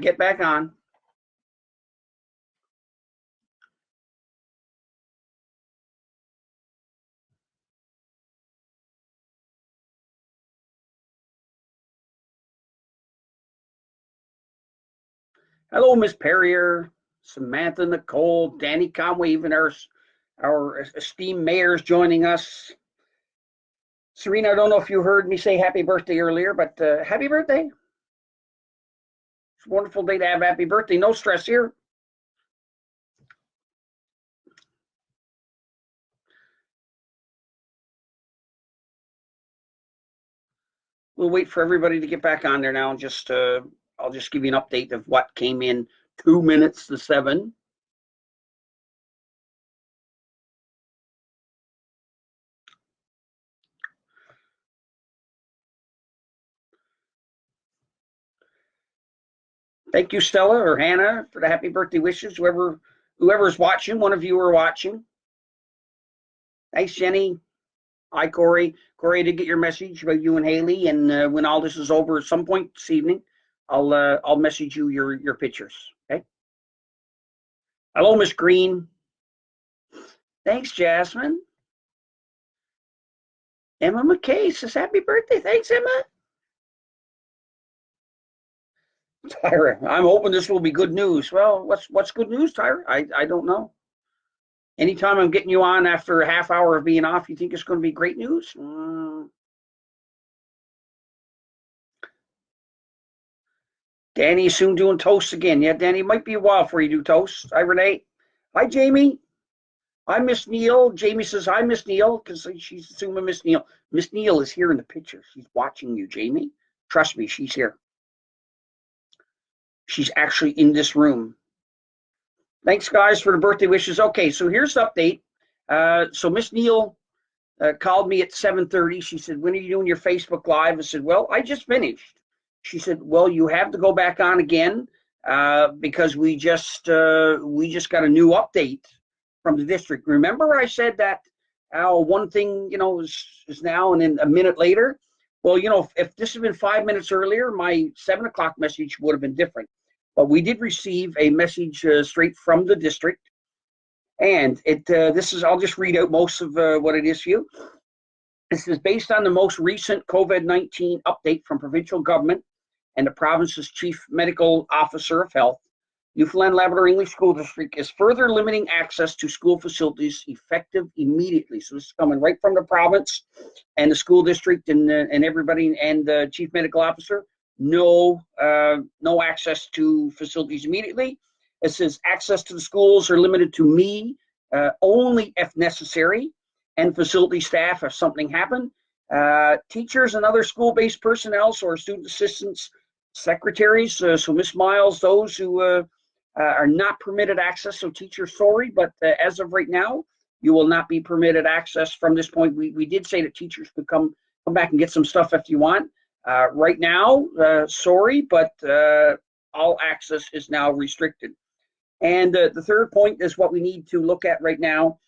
Get back on. Hello, Miss Perrier, Samantha Nicole, Danny Conway, even our esteemed mayor's joining us. Serena, I don't know if you heard me say happy birthday earlier, but happy birthday. It's a wonderful day to have happy birthday. No stress here. We'll wait for everybody to get back on there now and just I'll just give you an update of what came in 2 minutes to 7. Thank you, Stella or Hannah, for the happy birthday wishes. Whoever's watching, one of you are watching. Thanks, Jenny. Hi, Corey. Corey, I did get your message about you and Haley, and when all this is over at some point this evening, I'll message you your pictures. Okay. Hello, Miss Green. Thanks, Jasmine. Emma McKay says happy birthday. Thanks, Emma. Tyra, I'm hoping this will be good news. Well, what's good news, Tyra? I don't know. Anytime I'm getting you on after a half hour of being off, you think it's going to be great news? Danny is soon doing toast again. Yeah, Danny, it might be a while before you do toast. Hi, Renee. Hi, Jamie. Hi, Miss Neal. Jamie says hi, Miss Neal, because she's assuming Miss Neal. Miss Neal is here in the picture. She's watching you, Jamie. Trust me, she's here. She's actually in this room. Thanks, guys, for the birthday wishes. Okay, so here's the update. So Miss Neal called me at 7:30. She said, when are you doing your Facebook Live? I said, well, I just finished. She said, well, you have to go back on again because we just got a new update from the district. Remember I said that one thing, is now and then a minute later? Well, if this had been 5 minutes earlier, my 7 o'clock message would have been different. But we did receive a message straight from the district. And I'll just read out most of what it is for you. This is based on the most recent COVID-19 update from provincial government and the province's chief medical officer of health. Newfoundland Labrador English School District is further limiting access to school facilities effective immediately. So this is coming right from the province and the school district and everybody and the chief medical officer. No access to facilities immediately. It says access to the schools are limited to me only if necessary, and facility staff if something happened. Teachers and other school-based personnel, so our student assistants, secretaries, so Miss Miles, those who are not permitted access. So teachers, sorry, but as of right now, you will not be permitted access from this point. We did say that teachers could come back and get some stuff if you want. Right now, sorry, but all access is now restricted. And the third point is what we need to look at right now.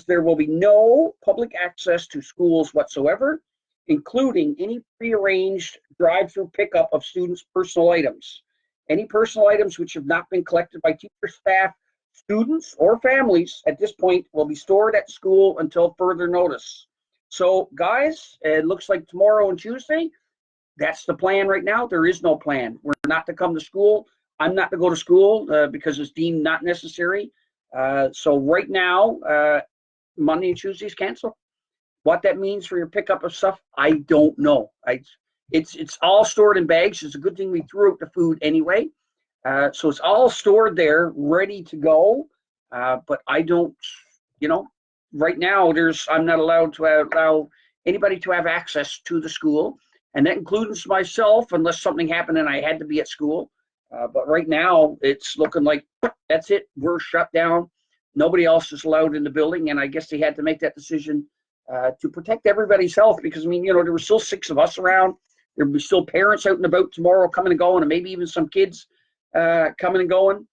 There will be no public access to schools whatsoever, including any prearranged drive-through pickup of students' personal items. Any personal items which have not been collected by teacher, staff, students, or families at this point will be stored at school until further notice. So, guys, it looks like tomorrow and Tuesday, that's the plan right now. There is no plan. We're not to come to school. I'm not to go to school because it's deemed not necessary. So right now, Monday and Tuesday's cancel. What that means for your pickup of stuff, I don't know. It's all stored in bags. It's a good thing we threw out the food anyway. So it's all stored there, ready to go. But I don't, right now I'm not allowed to allow anybody to have access to the school. And that includes myself, unless something happened and I had to be at school. But right now, it's looking like that's it. We're shut down. Nobody else is allowed in the building. And I guess they had to make that decision to protect everybody's health because, there were still 6 of us around. There will be still parents out and about tomorrow coming and going, and maybe even some kids coming and going.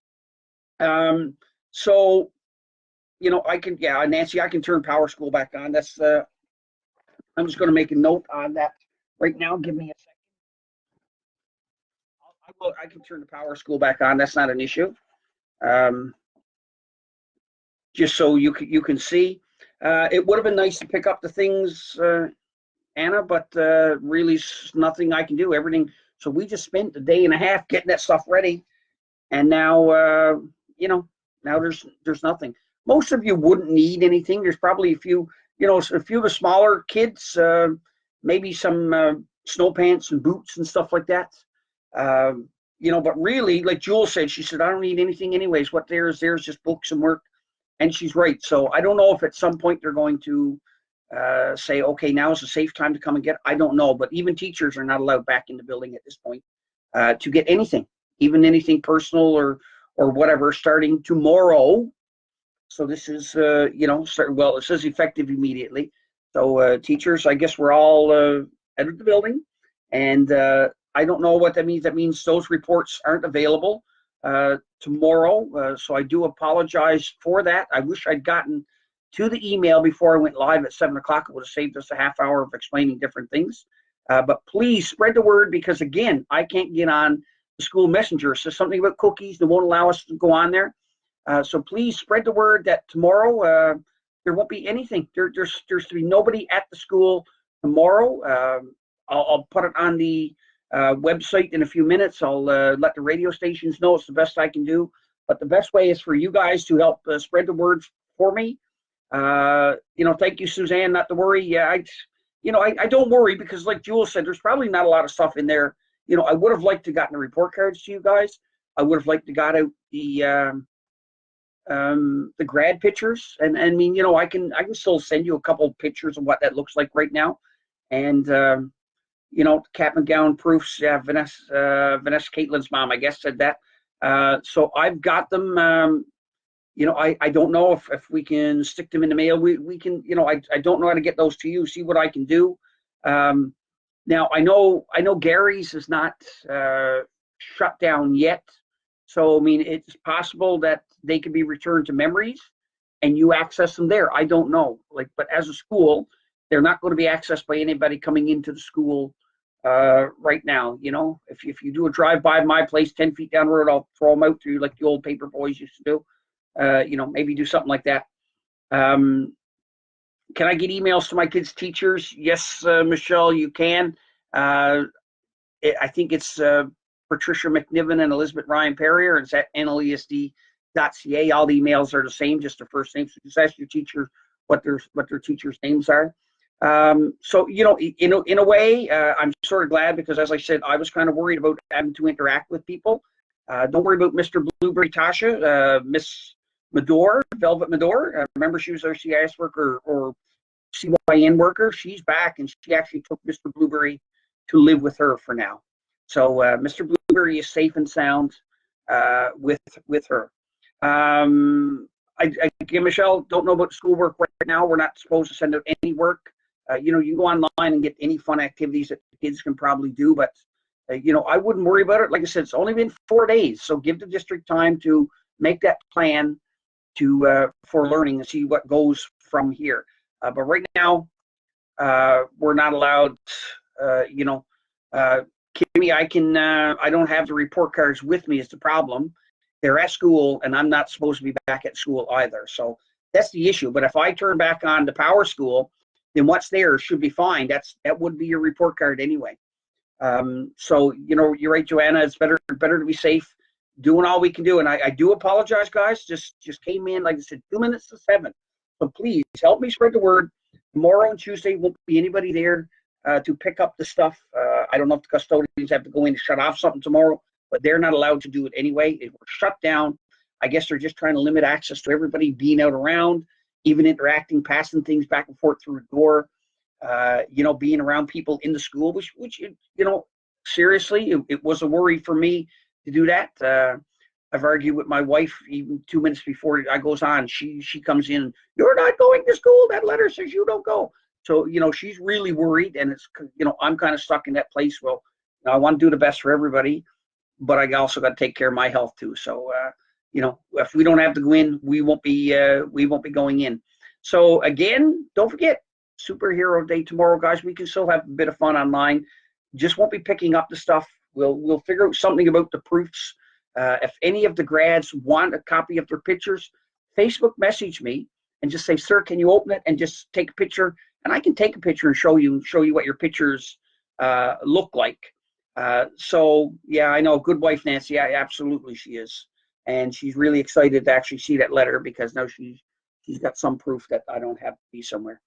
So, Nancy, I can turn Power School back on. That's I'm just going to make a note on that right now. Give me a second. I I can turn the Power School back on. That's not an issue. Just so you can see. It would have been nice to pick up the things, Anna, but really nothing I can do. Everything. So we just spent a day and a half getting that stuff ready, and now now there's nothing. Most of you wouldn't need anything. There's probably a few, a few of the smaller kids, maybe some snow pants and boots and stuff like that. But really, like Jewel said, she said, I don't need anything anyways. What there's just books and work. And she's right. So I don't know if at some point they're going to say, okay, now is a safe time to come and get. I don't know. But even teachers are not allowed back in the building at this point to get anything, even anything personal or whatever, starting tomorrow. So this is, well, it says effective immediately. So teachers, I guess we're all out of the building. And I don't know what that means. That means those reports aren't available tomorrow. So I do apologize for that. I wish I'd gotten to the email before I went live at 7 o'clock. It would have saved us a half hour of explaining different things. But please spread the word, because again, I can't get on the school messenger. It says something about cookies that won't allow us to go on there. So please spread the word that tomorrow there won't be anything. There's to be nobody at the school tomorrow. I'll put it on the website in a few minutes. I'll let the radio stations know. It's the best I can do. But the best way is for you guys to help spread the word for me. Thank you, Suzanne. Not to worry. Yeah, I don't worry, because like Jewel said, there's probably not a lot of stuff in there. I would have liked to gotten the report cards to you guys. I would have liked to got out the grad pictures, and I mean, I can still send you a couple of pictures of what that looks like right now, and cap and gown proofs. Yeah, Vanessa Caitlin's mom, I guess, said that. So I've got them. I don't know if we can stick them in the mail. We can. I don't know how to get those to you. See what I can do. Now I know Gary's is not shut down yet. So I mean, it's possible that they can be returned to Memories, and you access them there. I don't know. But as a school, they're not going to be accessed by anybody coming into the school right now. If you do a drive-by my place 10 feet down the road, I'll throw them out to you like the old paper boys used to do. Maybe do something like that. Can I get emails to my kids' teachers? Yes, Michelle, you can. I think it's Patricia McNiven and Elizabeth Ryan Perrier. It's at nlesd.ca. All the emails are the same, just their first names. So just ask your teacher what their teachers' names are. So in a way, I'm sort of glad, because as I said, I was kind of worried about having to interact with people. Don't worry about Mr. Blueberry Tasha, Miss Medor, Velvet Medor. Remember, she was our CIS worker or CYN worker. She's back, and she actually took Mr. Blueberry to live with her for now. So Mr. Blueberry is safe and sound with her. Again, Michelle, don't know about schoolwork right now. We're not supposed to send out any work. You can go online and get any fun activities that the kids can probably do, but I wouldn't worry about it. Like I said, it's only been 4 days, so give the district time to make that plan for learning and see what goes from here. But right now, we're not allowed. Kimmy, I don't have the report cards with me is the problem. They're at school, and I'm not supposed to be back at school either. So that's the issue. But if I turn back on the Power School, then what's there should be fine. That would be your report card anyway. So you're right, Joanna. It's better to be safe. Doing all we can do, and I do apologize, guys. Just came in, like I said, 2 minutes to 7. So please help me spread the word. Tomorrow and Tuesday won't be anybody there to pick up the stuff. I don't know if the custodians have to go in to shut off something tomorrow, but they're not allowed to do it anyway. It was shut down. I guess they're just trying to limit access to everybody being out around, even interacting, passing things back and forth through a door. Being around people in the school, which seriously, it was a worry for me to do that. I've argued with my wife even 2 minutes before I goes on. She comes in, you're not going to school. That letter says you don't go. So, she's really worried, and it's, I'm kind of stuck in that place. Well, I want to do the best for everybody, but I also got to take care of my health too. So, if we don't have to go in, we won't be going in. So again, don't forget Superhero Day tomorrow, guys. We can still have a bit of fun online. Just won't be picking up the stuff We'll figure out something about the proofs. If any of the grads want a copy of their pictures, Facebook message me and just say, sir, can you open it and just take a picture? And I can take a picture and show you what your pictures look like. So yeah, I know, good wife Nancy. Yeah, absolutely she is, and she's really excited to actually see that letter because now she's got some proof that I don't have to be somewhere.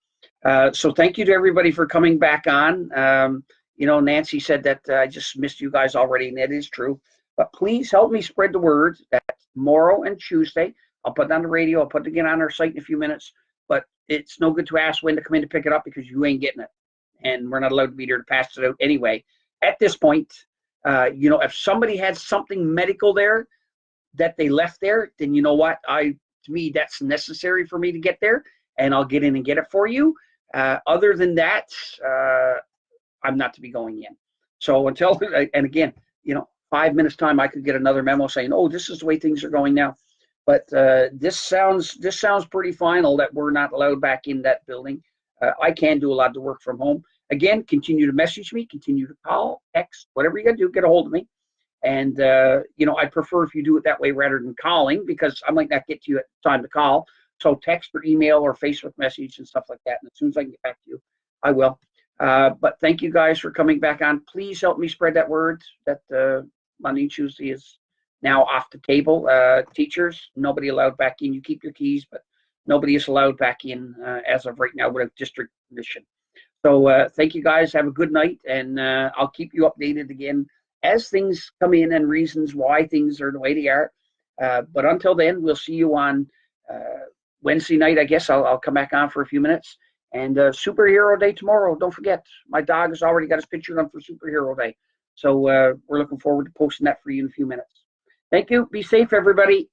So thank you to everybody for coming back on. You know, Nancy said that I just missed you guys already, and that is true. But please help me spread the word that tomorrow and Tuesday, I'll put it on the radio, I'll put it again on our site in a few minutes, but it's no good to ask when to come in to pick it up because you ain't getting it. And we're not allowed to be there to pass it out anyway. At this point, you know, if somebody had something medical there that they left there, then you know what? To me, that's necessary for me to get there, and I'll get in and get it for you. Other than that, I'm not to be going in. So until, and again, you know, 5 minutes time, I could get another memo saying, oh, this is the way things are going now. But this sounds pretty final that we're not allowed back in that building. I can do a lot of the work from home. Again, continue to message me, continue to call, text, whatever you got to do, get a hold of me. And, you know, I prefer if you do it that way rather than calling because I might not get to you at the time to call. So text or email or Facebook message and stuff like that. And as soon as I can get back to you, I will. But thank you guys for coming back on. Please help me spread that word that Monday and Tuesday is now off the table. Teachers, nobody allowed back in. You keep your keys, but nobody is allowed back in as of right now without district permission. So thank you guys. Have a good night, and I'll keep you updated again as things come in and reasons why things are the way they are. But until then, we'll see you on Wednesday night. I guess I'll come back on for a few minutes. And Superhero Day tomorrow. Don't forget, my dog has already got his picture done for Superhero Day. So we're looking forward to posting that for you in a few minutes. Thank you. Be safe, everybody.